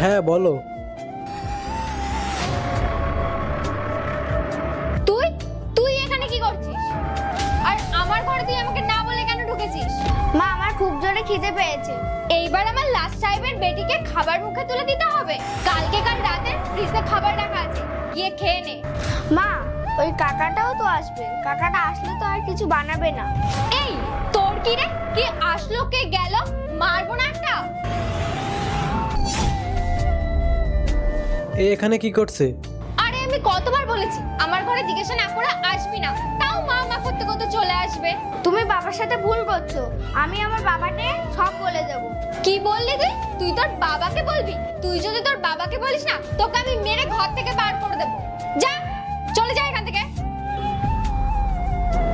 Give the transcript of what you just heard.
হ্যাঁ বলো। তুই তুই এখানে কি করছিস? আর আমার ঘরে তুই আমাকে না বলে কেন ঢুকেছিস? মা আমার খুব জোরে খিদে পেয়েছে। এইবার আমার লাস্ট সাহেবের বেটিকে খাবার মুখে তুলে দিতে হবে। কাল রাতে ফ্রিজে খাবার রাখা আছে, গিয়ে খেয়ে নে। মা ওই কাকাটাও তো আসবে, কাকাটা আসলে তো আর কিছু বানাবে না। এই তোর কি রে? কি আসলো কে গেল? মারবো না একটা। এখানে কি করছে? আরে আমি কতবার বলেছি আমার ঘরে জিজ্ঞাসা না করে আসবি না, তাও মা মা করতে করতে চলে আসবে। তুমি বাবার সাথে ভুল করছো, আমি আমার বাবাকে সব বলে দেব। কি বললি তুই? তুই তোর বাবাকে বলবি? তুই যদি তোর বাবাকে বলিস না, তোকে আমি মেরে ঘর থেকে বার করে দেবো। যা, চলে যা